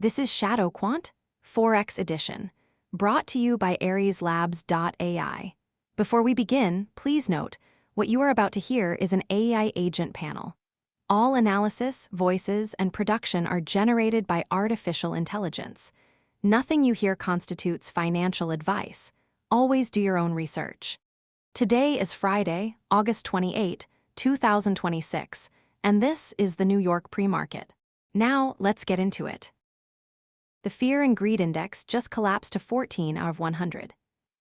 This is ShadowQuant Forex Edition, brought to you by AriesLabs.ai. Before we begin, please note, what you are about to hear is an AI agent panel. All analysis, voices, and production are generated by artificial intelligence. Nothing you hear constitutes financial advice. Always do your own research. Today is Friday, August 28, 2026, and this is the New York pre-market. Now, let's get into it. The Fear and Greed Index just collapsed to 14 out of 100.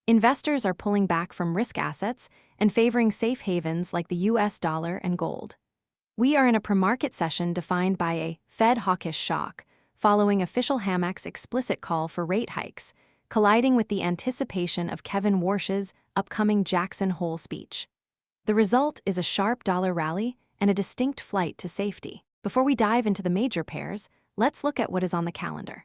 Investors are pulling back from risk assets and favoring safe havens like the US dollar and gold. We are in a pre-market session defined by a Fed hawkish shock, following official Hamac's explicit call for rate hikes, colliding with the anticipation of Kevin Warsh's upcoming Jackson Hole speech. The result is a sharp dollar rally and a distinct flight to safety. Before we dive into the major pairs, let's look at what is on the calendar.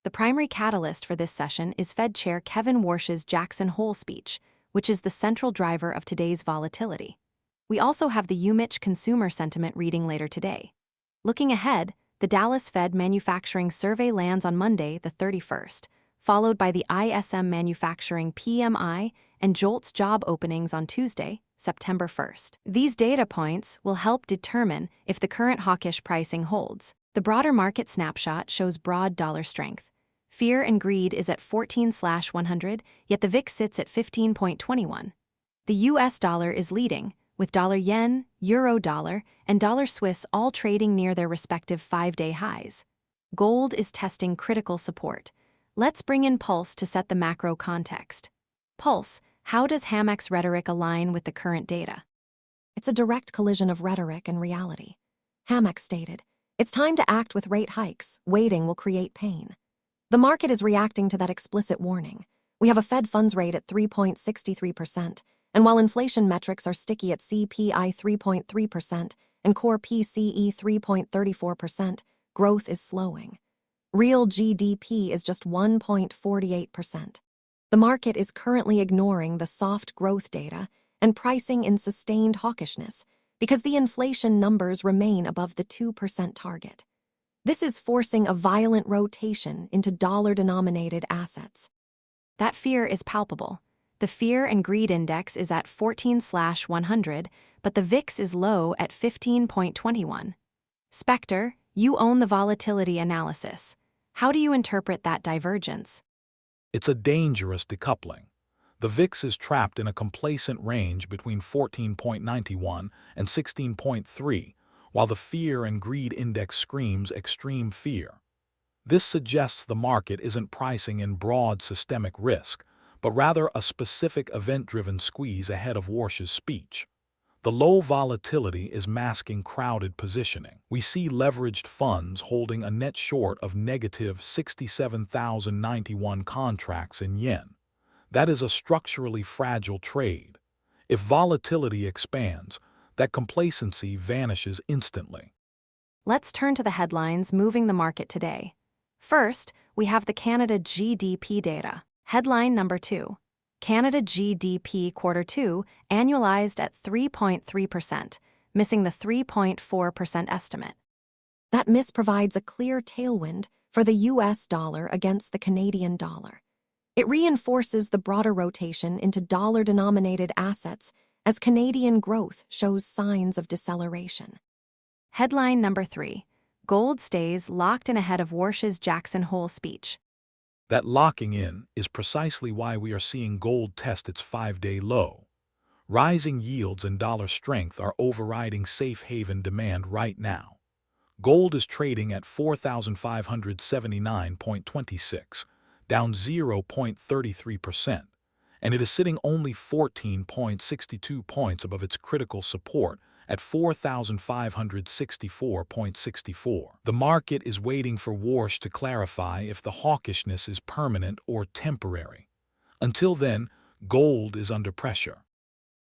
The primary catalyst for this session is Fed Chair Kevin Warsh's Jackson Hole speech, which is the central driver of today's volatility. We also have the UMich consumer sentiment reading later today. Looking ahead, the Dallas Fed manufacturing survey lands on Monday, the 31st, followed by the ISM manufacturing PMI and JOLTS job openings on Tuesday, September 1st. These data points will help determine if the current hawkish pricing holds. The broader market snapshot shows broad dollar strength. Fear and greed is at 14/100, yet the VIX sits at 15.21. The US dollar is leading, with dollar yen, euro dollar, and dollar Swiss all trading near their respective 5-day highs. Gold is testing critical support. Let's bring in Pulse to set the macro context. Pulse, how does Hamac's rhetoric align with the current data? It's a direct collision of rhetoric and reality. Hamac stated, "It's time to act with rate hikes. Waiting will create pain." The market is reacting to that explicit warning. We have a Fed funds rate at 3.63%, and while inflation metrics are sticky at CPI 3.3% and core PCE 3.34%, growth is slowing. Real GDP is just 1.48%. The market is currently ignoring the soft growth data and pricing in sustained hawkishness because the inflation numbers remain above the 2% target. This is forcing a violent rotation into dollar-denominated assets. That fear is palpable. The Fear and Greed Index is at 14/100, but the VIX is low at 15.21. SPECTER, you own the volatility analysis. How do you interpret that divergence? It's a dangerous decoupling. The VIX is trapped in a complacent range between 14.91 and 16.3, while the Fear and Greed Index screams extreme fear. This suggests the market isn't pricing in broad systemic risk, but rather a specific event-driven squeeze ahead of Warsh's speech. The low volatility is masking crowded positioning. We see leveraged funds holding a net short of negative 67,091 contracts in yen. That is a structurally fragile trade. If volatility expands, that complacency vanishes instantly. Let's turn to the headlines moving the market today. First, we have the Canada GDP data. Headline number 2. Canada GDP Quarter 2 annualized at 3.3%, missing the 3.4% estimate. That miss provides a clear tailwind for the US dollar against the Canadian dollar. It reinforces the broader rotation into dollar-denominated assets as Canadian growth shows signs of deceleration. Headline number 3. Gold stays locked in ahead of Warsh's Jackson Hole speech. That locking in is precisely why we are seeing gold test its 5-day low. Rising yields and dollar strength are overriding safe haven demand right now. Gold is trading at 4,579.26, down 0.33%, and it is sitting only 14.62 points above its critical support at 4,564.64. The market is waiting for Warsh to clarify if the hawkishness is permanent or temporary. Until then, gold is under pressure.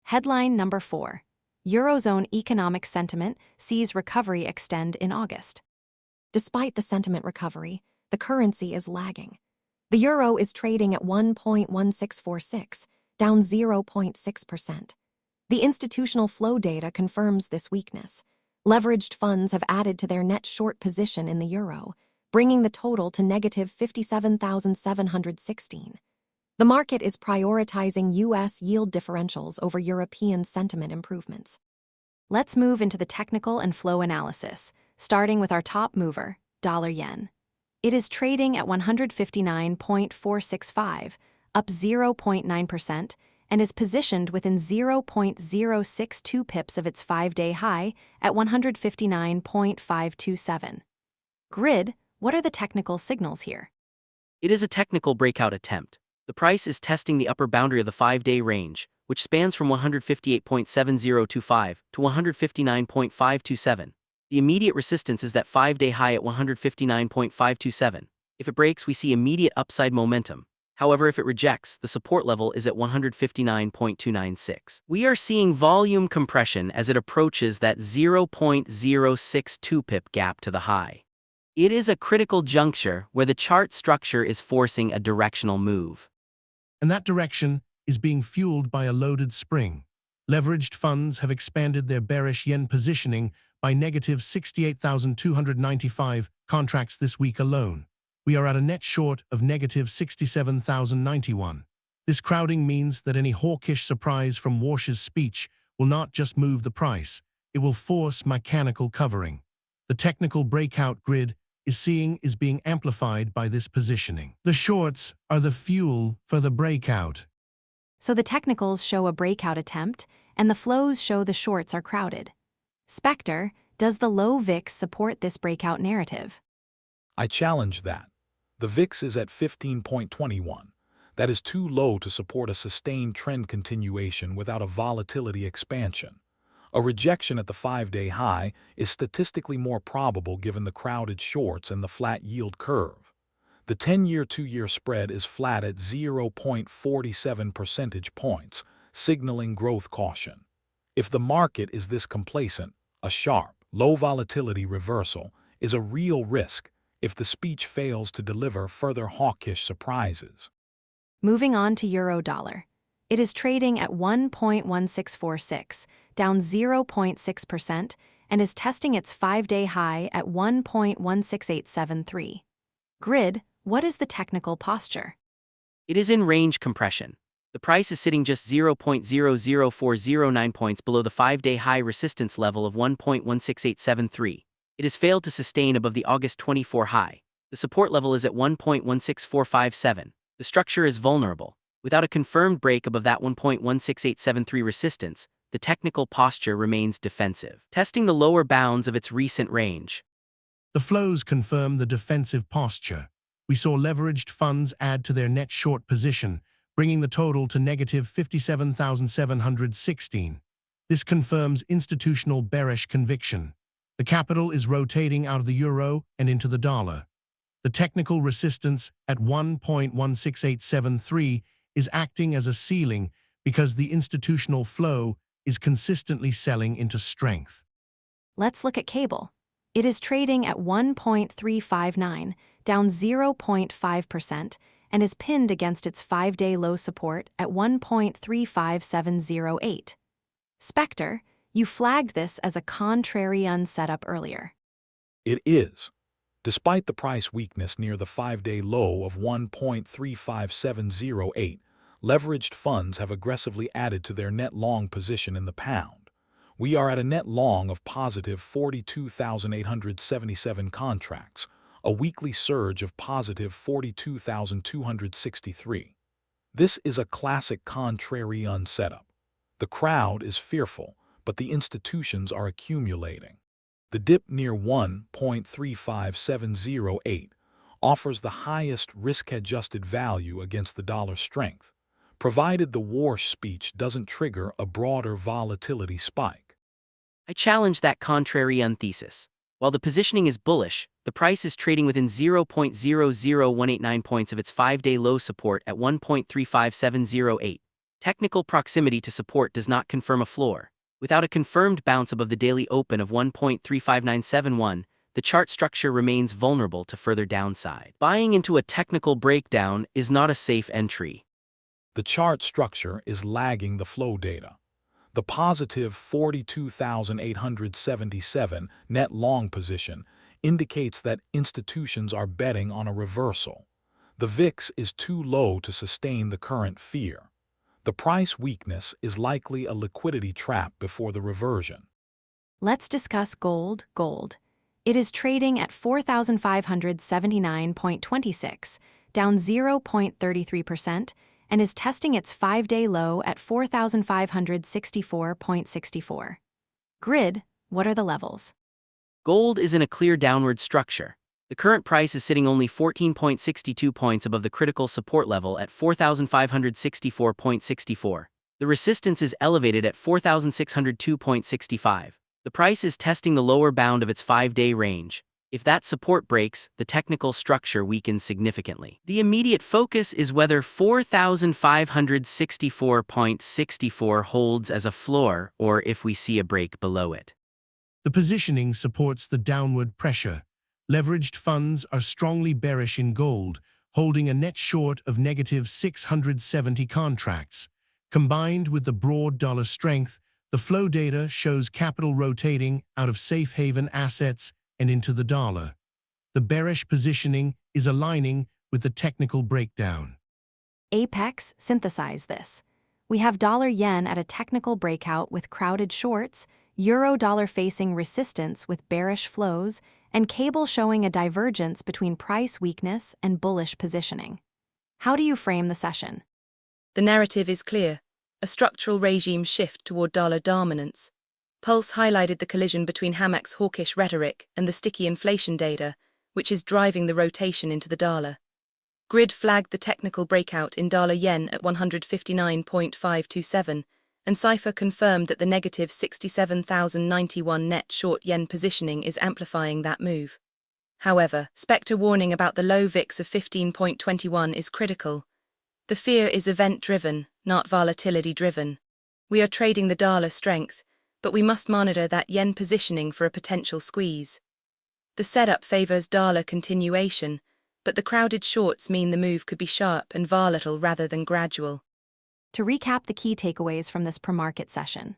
Headline number 4. Eurozone economic sentiment sees recovery extend in August. Despite the sentiment recovery, the currency is lagging. The euro is trading at 1.1646, down 0.6%. The institutional flow data confirms this weakness. Leveraged funds have added to their net short position in the euro, bringing the total to negative 57,716. The market is prioritizing U.S. yield differentials over European sentiment improvements. Let's move into the technical and flow analysis, starting with our top mover, dollar-yen. It is trading at 159.465, up 0.9%, and is positioned within 0.062 pips of its 5-day high at 159.527. Grid, what are the technical signals here? It is a technical breakout attempt. The price is testing the upper boundary of the 5-day range, which spans from 158.7025 to 159.527. The immediate resistance is that 5-day high at 159.527. If it breaks, we see immediate upside momentum. However, if it rejects, the support level is at 159.296. We are seeing volume compression as it approaches that 0.062 pip gap to the high. It is a critical juncture where the chart structure is forcing a directional move. And that direction is being fueled by a loaded spring. Leveraged funds have expanded their bearish yen positioning by negative 68,295 contracts this week alone. We are at a net short of negative 67,091. This crowding means that any hawkish surprise from Warsh's speech will not just move the price, it will force mechanical covering. The technical breakout grid is being amplified by this positioning. The shorts are the fuel for the breakout. So the technicals show a breakout attempt, and the flows show the shorts are crowded. SPECTER, does the low VIX support this breakout narrative? I challenge that. The VIX is at 15.21. That is too low to support a sustained trend continuation without a volatility expansion. A rejection at the 5-day high is statistically more probable given the crowded shorts and the flat yield curve. The 10-year 2-year spread is flat at 0.47 percentage points, signaling growth caution. If the market is this complacent, a sharp, low volatility reversal is a real risk if the speech fails to deliver further hawkish surprises. Moving on to euro-dollar. It is trading at 1.1646, down 0.6%, and is testing its 5-day high at 1.16873. Grid, what is the technical posture? It is in range compression. The price is sitting just 0.00409 points below the 5-day high resistance level of 1.16873. It has failed to sustain above the August 24 high. The support level is at 1.16457. The structure is vulnerable. Without a confirmed break above that 1.16873 resistance, the technical posture remains defensive, testing the lower bounds of its recent range. The flows confirm the defensive posture. We saw leveraged funds add to their net short position, bringing the total to negative 57,716. This confirms institutional bearish conviction. The capital is rotating out of the euro and into the dollar. The technical resistance at 1.16873 is acting as a ceiling because the institutional flow is consistently selling into strength. Let's look at cable. It is trading at 1.359, down 0.5%, and is pinned against its 5-day low support at 1.35708. SPECTER, you flagged this as a contrarian setup earlier. It is. Despite the price weakness near the 5-day low of 1.35708, leveraged funds have aggressively added to their net long position in the pound. We are at a net long of positive 42,877 contracts, a weekly surge of positive 42,263. This is a classic contrarian setup. The crowd is fearful, but the institutions are accumulating. The dip near 1.35708 offers the highest risk-adjusted value against the dollar's strength, provided the Warsh speech doesn't trigger a broader volatility spike. I challenge that contrarian thesis. While the positioning is bullish, the price is trading within 0.00189 points of its 5-day low support at 1.35708. Technical proximity to support does not confirm a floor. Without a confirmed bounce above the daily open of 1.35971, the chart structure remains vulnerable to further downside. Buying into a technical breakdown is not a safe entry. The chart structure is lagging the flow data. The positive 42,877 net long position indicates that institutions are betting on a reversal. The VIX is too low to sustain the current fear. The price weakness is likely a liquidity trap before the reversion. Let's discuss gold. It is trading at 4,579.26, down 0.33%, and is testing its 5-day low at 4,564.64. Grid, what are the levels? Gold is in a clear downward structure. The current price is sitting only 14.62 points above the critical support level at 4,564.64. The resistance is elevated at 4,602.65. The price is testing the lower bound of its 5-day range. If that support breaks, the technical structure weakens significantly. The immediate focus is whether 4,564.64 holds as a floor or if we see a break below it. The positioning supports the downward pressure. Leveraged funds are strongly bearish in gold, holding a net short of negative 670 contracts. Combined with the broad dollar strength, the flow data shows capital rotating out of safe haven assets and into the dollar. The bearish positioning is aligning with the technical breakdown. Apex synthesize this. We have dollar-yen at a technical breakout with crowded shorts, euro-dollar facing resistance with bearish flows, and cable showing a divergence between price weakness and bullish positioning. How do you frame the session? The narrative is clear: a structural regime shift toward dollar dominance. Pulse highlighted the collision between Hamek's hawkish rhetoric and the sticky inflation data, which is driving the rotation into the dollar. Grid flagged the technical breakout in dollar-yen at 159.527, and CIPHER confirmed that the negative 67,091 net short yen positioning is amplifying that move. However, SPECTER warning about the low VIX of 15.21 is critical. The fear is event-driven, not volatility-driven. We are trading the dollar strength, but we must monitor that yen positioning for a potential squeeze. The setup favors dollar continuation, but the crowded shorts mean the move could be sharp and volatile rather than gradual. To recap the key takeaways from this pre-market session.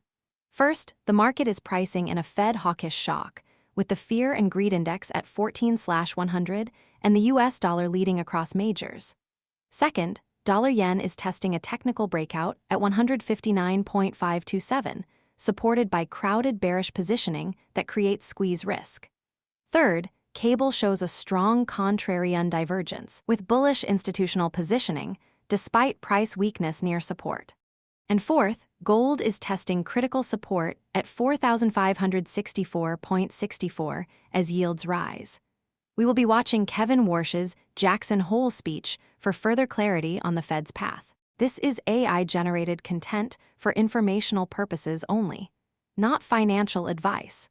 First, the market is pricing in a Fed hawkish shock, with the fear and greed index at 14/100 and the US dollar leading across majors. Second, dollar-yen is testing a technical breakout at 159.527, supported by crowded bearish positioning that creates squeeze risk. Third, cable shows a strong contrarian divergence, with bullish institutional positioning, despite price weakness near support. And fourth, gold is testing critical support at 4,564.64 as yields rise. We will be watching Kevin Warsh's Jackson Hole speech for further clarity on the Fed's path. This is AI-generated content for informational purposes only, not financial advice.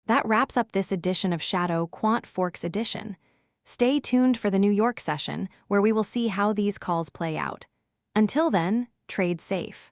That wraps up this edition of ShadowQuant Forex Edition. Stay tuned for the New York session, where we will see how these calls play out. Until then, trade safe.